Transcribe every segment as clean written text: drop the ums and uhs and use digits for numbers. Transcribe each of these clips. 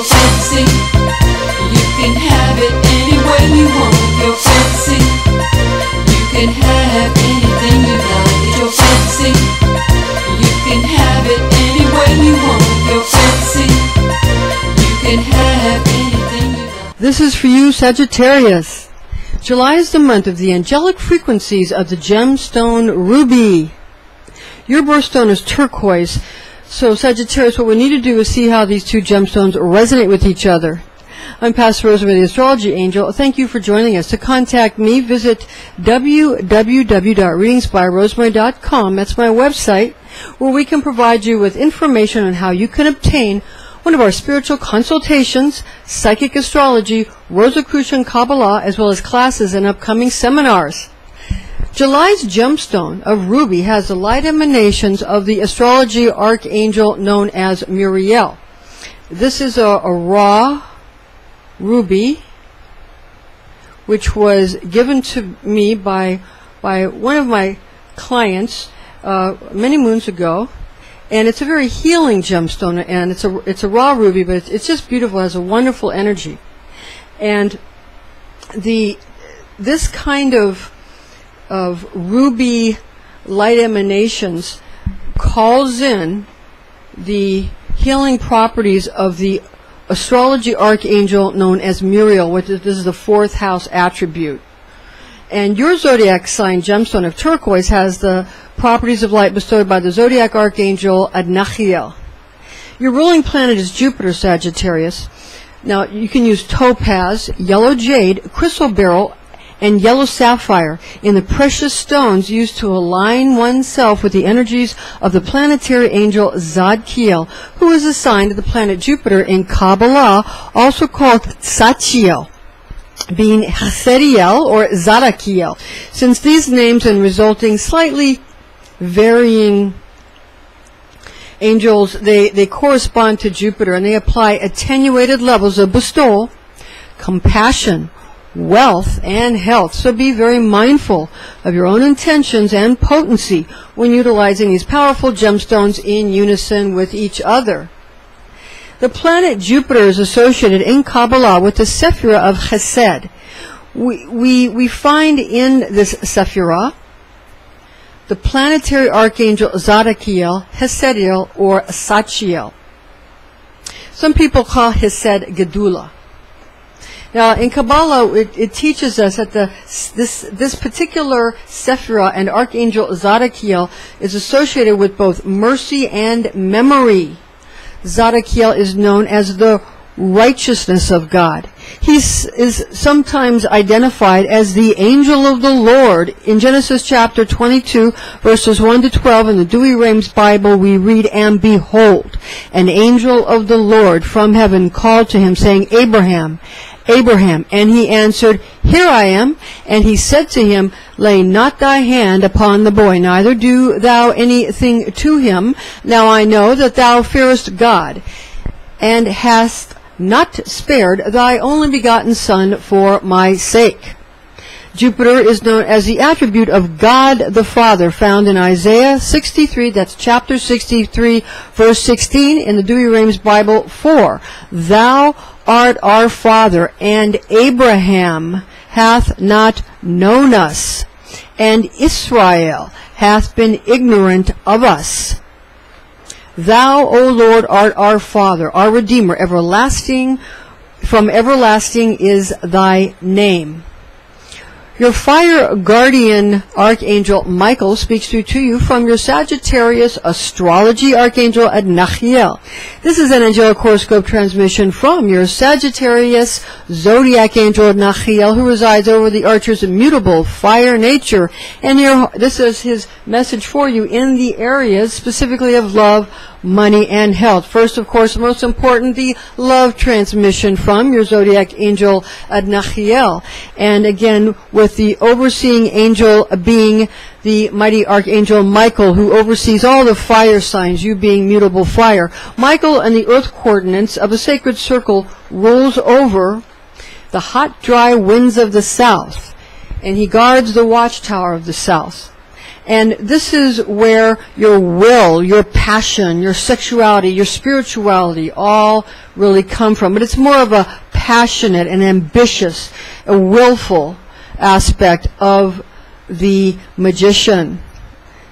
your fancy. You can have it any way you want. Your fancy. You can have anything you like. It's your fancy. You can have it any way you want. Your fancy. You can have anything you like. This is for you, Sagittarius. July is the month of the angelic frequencies of the gemstone ruby. Your birthstone is turquoise. So, Sagittarius, what we need to do is see how these two gemstones resonate with each other. I'm Pastor Rosemary, the Astrology Angel. Thank you for joining us. To contact me, visit www.readingsbyrosemary.com. That's my website, where we can provide you with information on how you can obtain one of our spiritual consultations, psychic astrology, Rosicrucian Kabbalah, as well as classes and upcoming seminars. July's gemstone of ruby has the light emanations of the astrology archangel known as Muriel. This is a raw ruby, which was given to me by one of my clients many moons ago. And it's a very healing gemstone, and it's a raw ruby, but it's just beautiful. It has a wonderful energy. And this kind of ruby light emanations calls in the healing properties of the astrology archangel known as Muriel, which this is the fourth house attribute. And your zodiac sign gemstone of turquoise has the properties of light bestowed by the zodiac archangel Adnachiel. Your ruling planet is Jupiter, Sagittarius. Now, you can use topaz, yellow jade, crystal beryl, and yellow sapphire in the precious stones used to align oneself with the energies of the planetary angel Zadkiel, who is assigned to the planet Jupiter in Kabbalah, also called Tzachiel, being Haseriel or Zadakiel. Since these names and resulting slightly varying angels, they correspond to Jupiter, and they apply attenuated levels of bestowal, compassion, wealth, and health. So be very mindful of your own intentions and potency when utilizing these powerful gemstones in unison with each other. The planet Jupiter is associated in Kabbalah with the Sephirah of Chesed. We find in this Sephirah the planetary archangel Zadakiel, Hesediel, or Sachiel. Some people call Hesed Gedula. Now, in Kabbalah, it teaches us that this particular Sephirah and archangel Zadakiel is associated with both mercy and memory. Zadakiel is known as the righteousness of God. He is sometimes identified as the angel of the Lord. In Genesis chapter 22, verses 1 to 12, in the Douay Rheims Bible, we read, "And behold, an angel of the Lord from heaven called to him, saying, Abraham, Abraham. And he answered, Here I am. And he said to him, Lay not thy hand upon the boy, neither do thou anything to him. Now I know that thou fearest God, and hast not spared thy only begotten son for my sake." Jupiter is known as the attribute of God the Father, found in Isaiah 63, that's chapter 63, verse 16, in the Douay Rheims Bible, 4. Thou art our Father, and Abraham hath not known us, and Israel hath been ignorant of us. Thou, O Lord, art our Father, our Redeemer, everlasting, from everlasting is thy name. Your fire guardian archangel Michael speaks to you from your Sagittarius astrology archangel Adnachiel. This is an angelic horoscope transmission from your Sagittarius zodiac angel Adnachiel, who resides over the Archer's immutable fire nature. And this is his message for you in the areas specifically of love, money, and health. First, of course, most important, the love transmission from your zodiac angel Adnachiel. And again, with the overseeing angel being the mighty archangel Michael, who oversees all the fire signs, you being mutable fire. Michael and the earth coordinates of a sacred circle rules over the hot, dry winds of the south, and he guards the watchtower of the south. And this is where your will, your passion, your sexuality, your spirituality all really come from. But it's more of a passionate and ambitious, a willful aspect of the magician.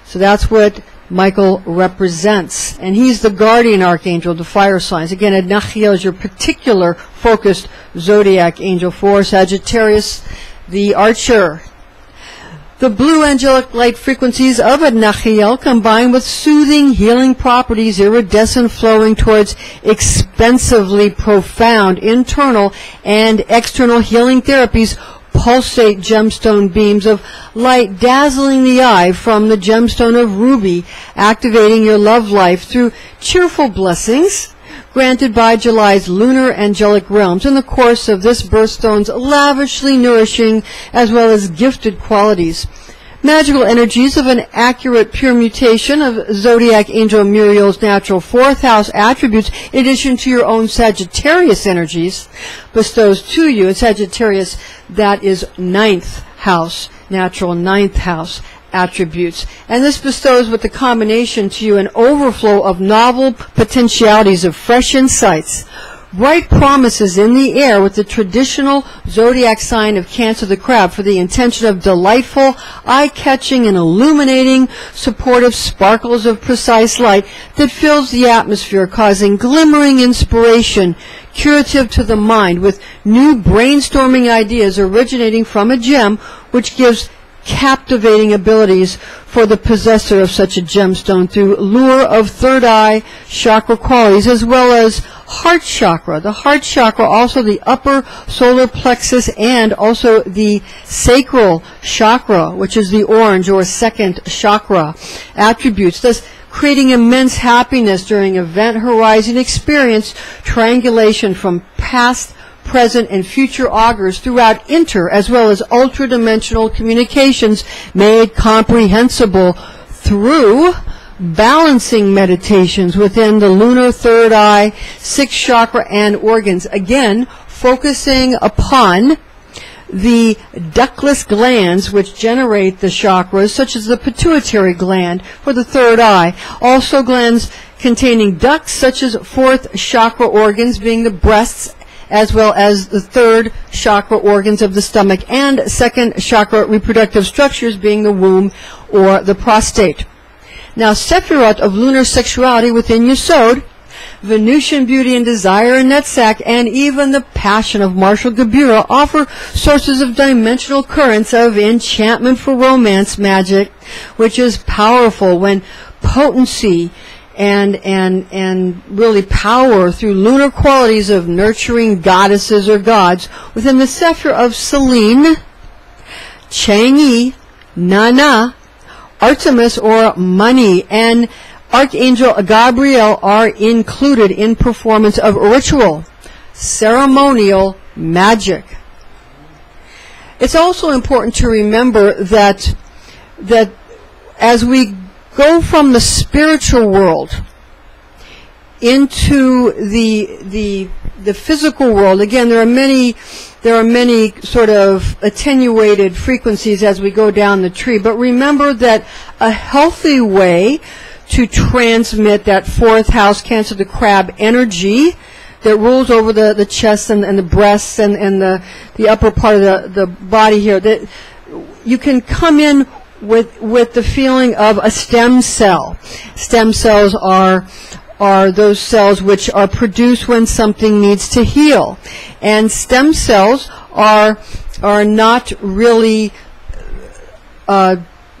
So that's what Michael represents. And he's the guardian archangel of the fire signs. Again, Adnachiel is your particular focused zodiac angel for Sagittarius, the archer. The blue angelic light frequencies of Adnachiel combine with soothing, healing properties, iridescent flowing towards expensively profound internal and external healing therapies, pulsate gemstone beams of light dazzling the eye from the gemstone of ruby, activating your love life through cheerful blessings granted by July's lunar angelic realms in the course of this birthstone's lavishly nourishing as well as gifted qualities. Magical energies of an accurate pure mutation of Zodiac Angel Muriel's natural 4th house attributes, in addition to your own Sagittarius energies, bestows to you in Sagittarius, that is 9th house, natural 9th house attributes. And this bestows with the combination to you an overflow of novel potentialities of fresh insights, bright promises in the air with the traditional zodiac sign of Cancer the Crab for the intention of delightful, eye-catching, and illuminating, supportive sparkles of precise light that fills the atmosphere, causing glimmering inspiration, curative to the mind, with new brainstorming ideas originating from a gem, which gives captivating abilities for the possessor of such a gemstone through lure of third eye chakra qualities, as well as heart chakra. The heart chakra, also the upper solar plexus, and also the sacral chakra, which is the orange or second chakra attributes, thus creating immense happiness during event horizon experience, triangulation from past, present, and future augurs throughout inter as well as ultra-dimensional communications made comprehensible through balancing meditations within the lunar third eye, sixth chakra, and organs. Again, focusing upon the ductless glands which generate the chakras, such as the pituitary gland for the third eye. Also glands containing ducts, such as fourth chakra organs being the breasts, as well as the third chakra organs of the stomach, and second chakra reproductive structures being the womb or the prostate. Now, Sephiroth of lunar sexuality within Yesod, Venusian beauty and desire in Netzach, and even the passion of martial Gebura offer sources of dimensional currents of enchantment for romance magic, which is powerful when potency and really power through lunar qualities of nurturing goddesses or gods within the Sephir of Selene, Chang'e, Nana, Artemis or Mani, and Archangel Gabriel are included in performance of ritual, ceremonial magic. It's also important to remember that as we go from the spiritual world into the physical world, again, there are many sort of attenuated frequencies as we go down the tree, but remember that a healthy way to transmit that fourth house Cancer the Crab energy that rules over the chest and the breasts and the upper part of the body here, that you can come in with the feeling of a stem cell. Stem cells are those cells which are produced when something needs to heal. And stem cells are not really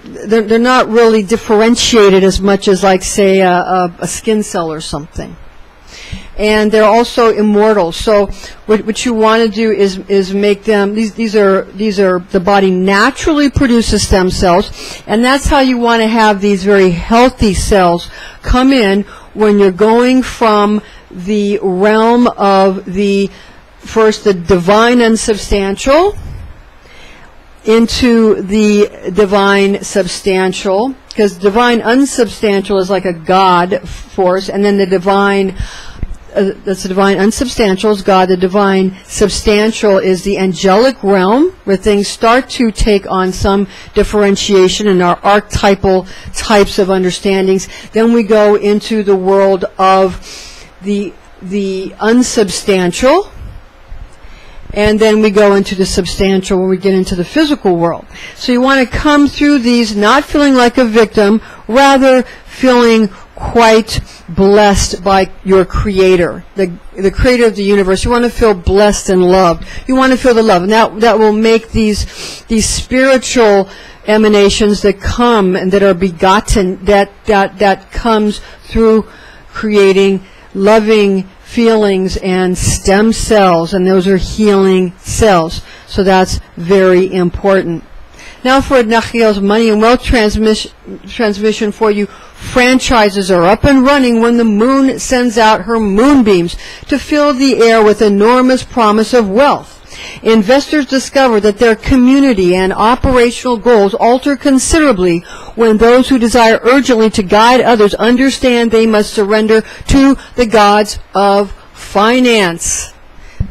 they're not really differentiated as much as, like, say, a skin cell or something. And they're also immortal. So what you want to do is make them, these are the body naturally produces stem cells, and that's how you want to have these very healthy cells come in when you're going from the realm of the divine unsubstantial into the divine substantial, because divine unsubstantial is like a God force, and then the divine that's the divine unsubstantial is God. The divine substantial is the angelic realm, where things start to take on some differentiation in our archetypal types of understandings. Then we go into the world of the unsubstantial, and then we go into the substantial when we get into the physical world. So you want to come through these not feeling like a victim, rather feeling quite blessed by your creator, the creator of the universe. You want to feel blessed and loved. You want to feel the love, and that will make these spiritual emanations that come and that are begotten, that comes through creating loving feelings and stem cells, and those are healing cells. So that's very important. Now for Nachiel's money and wealth transmission for you. Franchises are up and running when the moon sends out her moonbeams to fill the air with enormous promise of wealth. Investors discover that their community and operational goals alter considerably when those who desire urgently to guide others understand they must surrender to the gods of finance.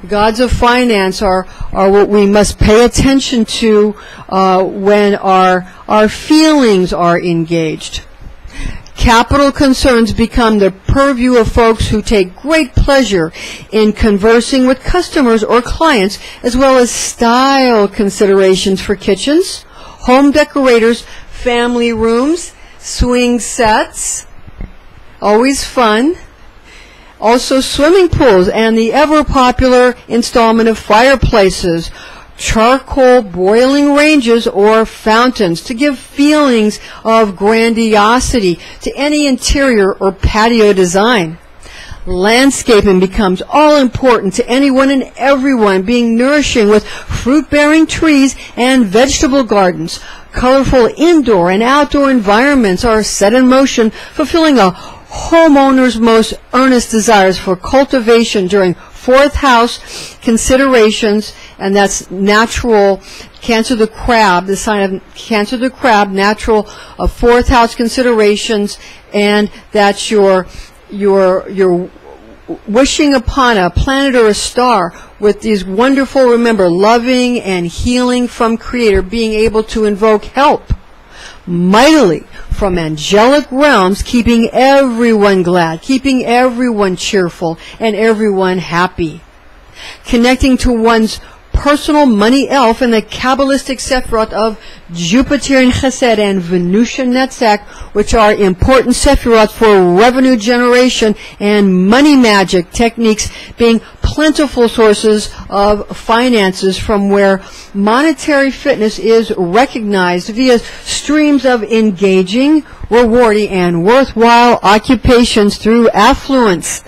The gods of finance are what we must pay attention to when our feelings are engaged. Capital concerns become the purview of folks who take great pleasure in conversing with customers or clients, as well as style considerations for kitchens, home decorators, family rooms, swing sets, always fun. Also swimming pools and the ever-popular installment of fireplaces, charcoal boiling ranges, or fountains to give feelings of grandiosity to any interior or patio design. Landscaping becomes all important to anyone and everyone, being nourishing with fruit-bearing trees and vegetable gardens. Colorful indoor and outdoor environments are set in motion, fulfilling a homeowner's most earnest desires for cultivation during fourth house considerations, and that's natural Cancer the crab, the sign of Cancer the crab, natural fourth house considerations, and that's your wishing upon a planet or a star with these wonderful, remember, loving and healing from Creator, being able to invoke help mightily from angelic realms, keeping everyone glad, keeping everyone cheerful, and everyone happy. Connecting to one's personal money elf in the Kabbalistic Sephiroth of Jupiterian Chesed and Venusian Netzach, which are important Sephiroth for revenue generation and money magic techniques, being plentiful sources of finances from where monetary fitness is recognized via streams of engaging, rewarding, and worthwhile occupations through affluence.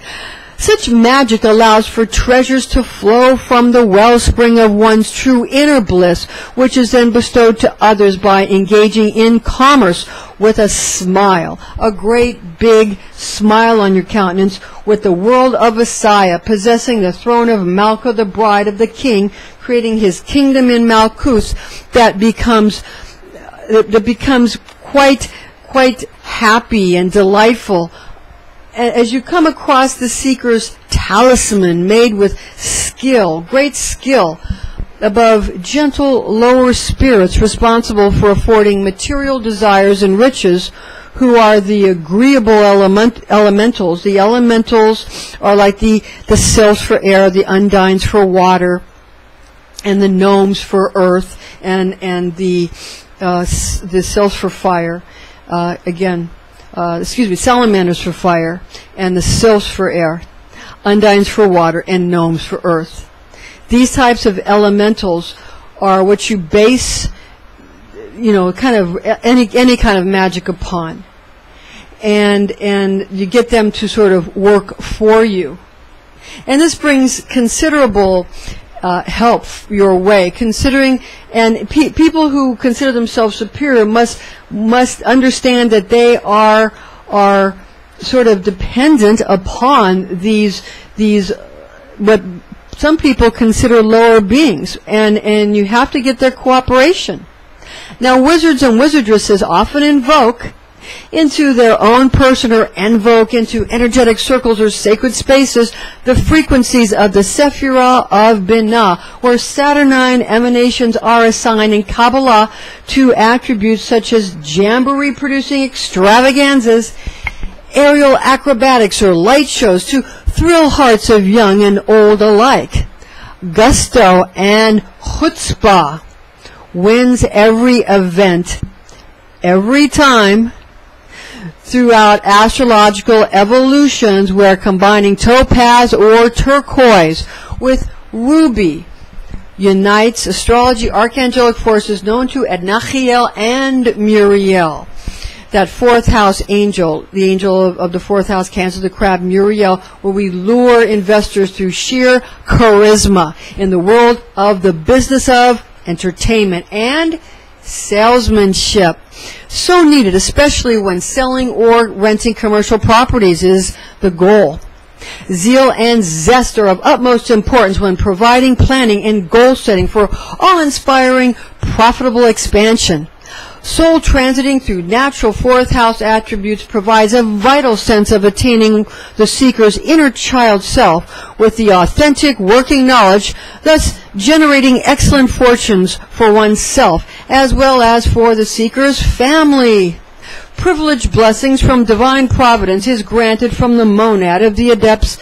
Such magic allows for treasures to flow from the wellspring of one's true inner bliss, which is then bestowed to others by engaging in commerce with a smile, a great big smile on your countenance, with the world of Messiah possessing the throne of Malka, the bride of the king, creating his kingdom in Malkuth that becomes quite happy and delightful. As you come across the seeker's talisman made with skill, great skill, above gentle lower spirits responsible for affording material desires and riches, who are the agreeable elementals. The elementals are like the sylphs for air, the undines for water, and the gnomes for earth, and the sylphs for fire. Salamanders for fire, and the sylphs for air, undines for water, and gnomes for earth. These types of elementals are what you base, kind of any kind of magic upon, and you get them to sort of work for you, and this brings considerable help your way, considering, and people who consider themselves superior must understand that they are sort of dependent upon these what some people consider lower beings, and you have to get their cooperation. Now, wizards and wizardresses often invoke into their own person or invoke into energetic circles or sacred spaces the frequencies of the Sephirah of Binah, where Saturnine emanations are assigned in Kabbalah to attributes such as jamboree-producing extravaganzas, aerial acrobatics, or light shows to thrill hearts of young and old alike. Gusto and chutzpah wins every event, every time, throughout astrological evolutions, where combining topaz or turquoise with ruby unites astrology archangelic forces known to Adnachiel and Muriel. That fourth house angel, the angel of the fourth house, Cancer, the crab, Muriel, where we lure investors through sheer charisma in the world of the business of entertainment and salesmanship. So needed, especially when selling or renting commercial properties is the goal. Zeal and zest are of utmost importance when providing planning and goal setting for awe-inspiring, profitable expansion. Soul transiting through natural fourth house attributes provides a vital sense of attaining the seeker's inner child self with the authentic working knowledge, thus generating excellent fortunes for oneself as well as for the seeker's family. Privileged blessings from divine providence is granted from the monad of the adept's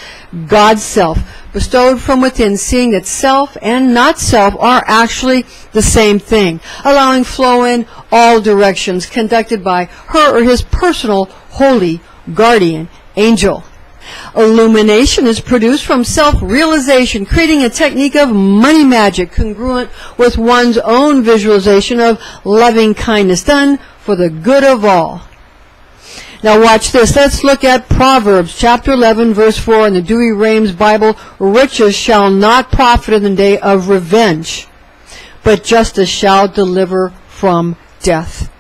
God self, bestowed from within, seeing that self and not self are actually the same thing, allowing flow in all directions, conducted by her or his personal holy guardian angel. Illumination is produced from self-realization, creating a technique of money magic congruent with one's own visualization of loving kindness done for the good of all. Now watch this. Let's look at Proverbs chapter 11 verse 4 in the Dewey Rheims Bible. Riches shall not profit in the day of revenge, but justice shall deliver from death.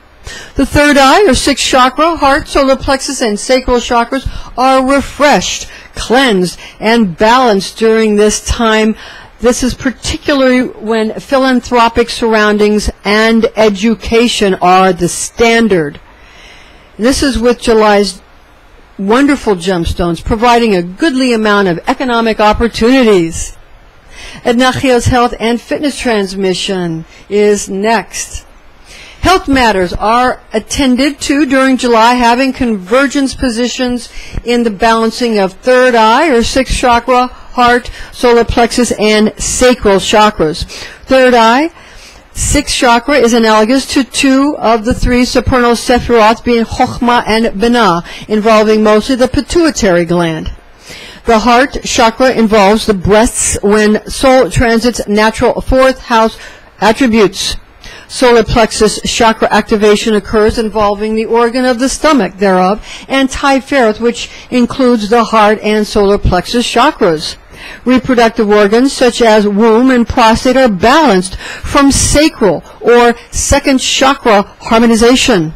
The third eye, or sixth chakra, heart, solar plexus, and sacral chakras are refreshed, cleansed, and balanced during this time. This is particularly when philanthropic surroundings and education are the standard. This is with July's wonderful gemstones, providing a goodly amount of economic opportunities. Adnachiel's health and fitness transmission is next. Health matters are attended to during July, having convergence positions in the balancing of third eye, or sixth chakra, heart, solar plexus, and sacral chakras. Third eye, sixth chakra, is analogous to two of the three supernal sephiroth, being Chokhmah and Binah, involving mostly the pituitary gland. The heart chakra involves the breasts when soul transits natural fourth house attributes. Solar plexus chakra activation occurs involving the organ of the stomach thereof, and Tiferet, which includes the heart and solar plexus chakras. Reproductive organs such as womb and prostate are balanced from sacral or second chakra harmonization.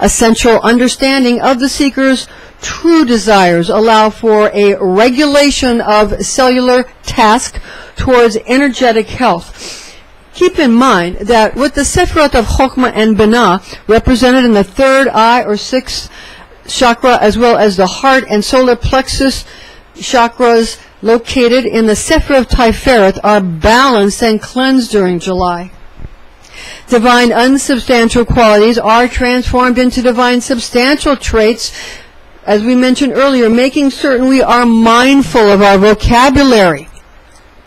Essential understanding of the seeker's true desires allow for a regulation of cellular task towards energetic health. Keep in mind that with the Sephiroth of Chokhmah and Binah represented in the third eye or sixth chakra, as well as the heart and solar plexus chakras located in the Sephiroth Tiferet, are balanced and cleansed during July. Divine unsubstantial qualities are transformed into divine substantial traits, as we mentioned earlier, making certain we are mindful of our vocabulary.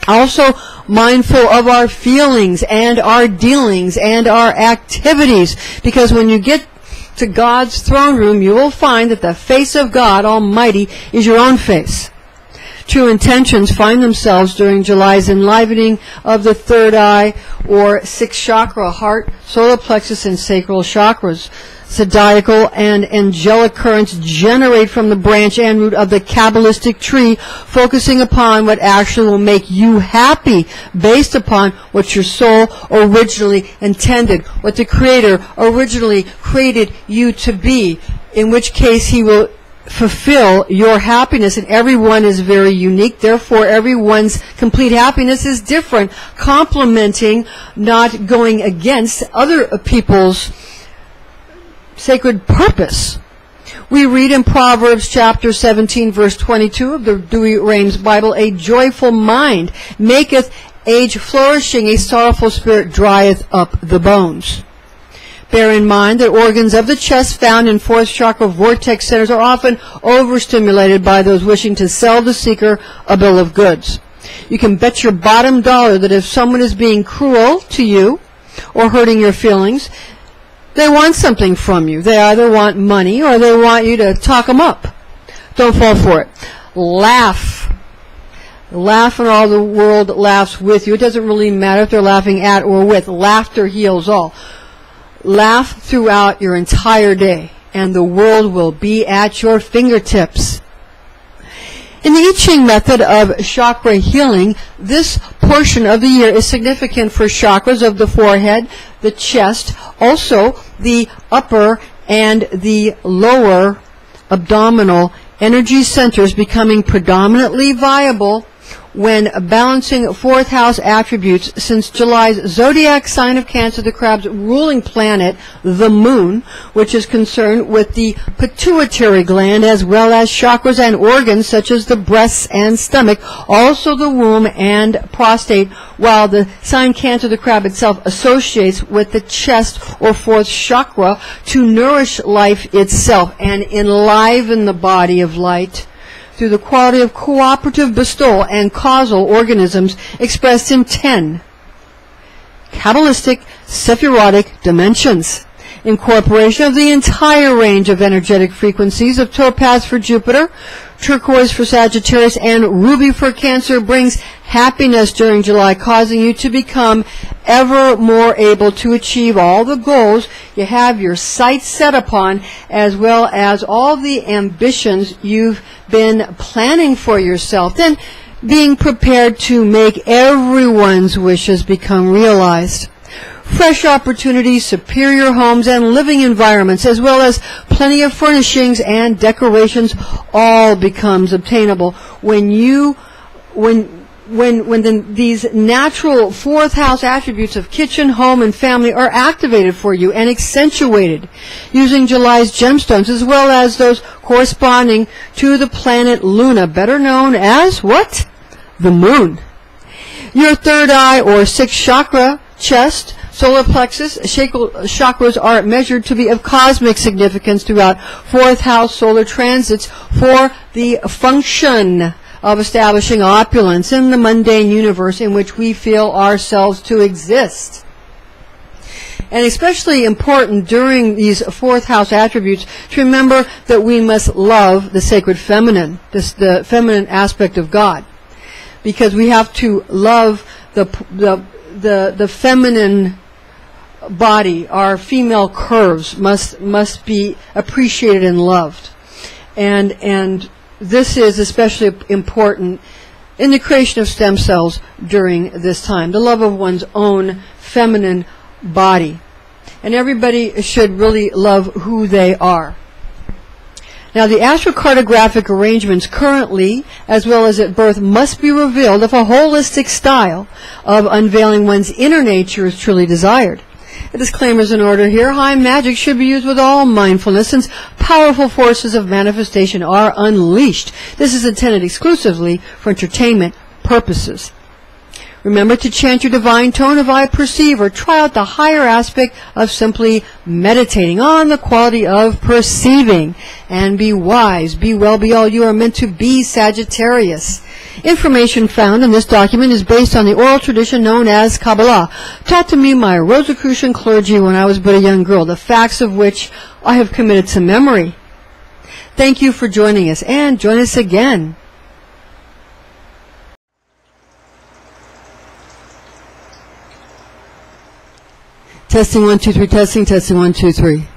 Also mindful of our feelings and our dealings and our activities, because when you get to God's throne room, you will find that the face of God Almighty is your own face. True intentions find themselves during July's enlivening of the third eye, or sixth chakra, heart, solar plexus, and sacral chakras. Zodiacal and angelic currents generate from the branch and root of the Kabbalistic tree, focusing upon what actually will make you happy, based upon what your soul originally intended, what the Creator originally created you to be, in which case He will fulfill your happiness. And everyone is very unique, therefore everyone's complete happiness is different, complementing, not going against other people's sacred purpose. We read in Proverbs chapter 17, verse 22 of the Douay-Rheims Bible, a joyful mind maketh age flourishing, a sorrowful spirit drieth up the bones. Bear in mind that organs of the chest found in fourth chakra vortex centers are often overstimulated by those wishing to sell the seeker a bill of goods. You can bet your bottom dollar that if someone is being cruel to you or hurting your feelings, they want something from you. They either want money or they want you to talk them up. Don't fall for it. Laugh. Laugh and all the world laughs with you. It doesn't really matter if they're laughing at or with. Laughter heals all. Laugh throughout your entire day, and the world will be at your fingertips. In the I Ching method of chakra healing, this portion of the year is significant for chakras of the forehead, the chest, also the upper and the lower abdominal energy centers becoming predominantly viable when balancing fourth house attributes, since July's zodiac sign of Cancer, the crab's ruling planet, the moon, which is concerned with the pituitary gland as well as chakras and organs such as the breasts and stomach, also the womb and prostate, while the sign Cancer, the crab itself associates with the chest or fourth chakra to nourish life itself and enliven the body of light through the quality of cooperative bestowal and causal organisms expressed in 10 Kabbalistic Sephirotic dimensions. Incorporation of the entire range of energetic frequencies of Topaz for Jupiter, Turquoise for Sagittarius, and Ruby for Cancer brings happiness during July, causing you to become ever more able to achieve all the goals you have your sights set upon, as well as all the ambitions you've been planning for yourself, then being prepared to make everyone's wishes become realized. Fresh opportunities, superior homes, and living environments, as well as plenty of furnishings and decorations, all becomes obtainable when these natural fourth house attributes of kitchen, home, and family are activated for you and accentuated using July's gemstones, as well as those corresponding to the planet Luna, better known as what? The moon. Your third eye or sixth chakra, chest, solar plexus, chakras are measured to be of cosmic significance throughout fourth house solar transits for the function of establishing opulence in the mundane universe in which we feel ourselves to exist. And especially important during these fourth house attributes to remember that we must love the sacred feminine, the feminine aspect of God, because we have to love the feminine body. Our female curves must be appreciated and loved, and this is especially important in the creation of stem cells during this time, the love of one's own feminine body. And everybody should really love who they are. Now, the astrocartographic arrangements currently, as well as at birth, must be revealed if a holistic style of unveiling one's inner nature is truly desired. A disclaimer is in order here. High magic should be used with all mindfulness, since powerful forces of manifestation are unleashed. This is intended exclusively for entertainment purposes. Remember to chant your divine tone of I perceive, or try out the higher aspect of simply meditating on the quality of perceiving. And be wise, be well, be all you are meant to be, Sagittarius. Information found in this document is based on the oral tradition known as Kabbalah, taught to me by Rosicrucian clergy when I was but a young girl, the facts of which I have committed to memory. Thank you for joining us, and join us again. Testing 1 2 3, testing 1 2 3.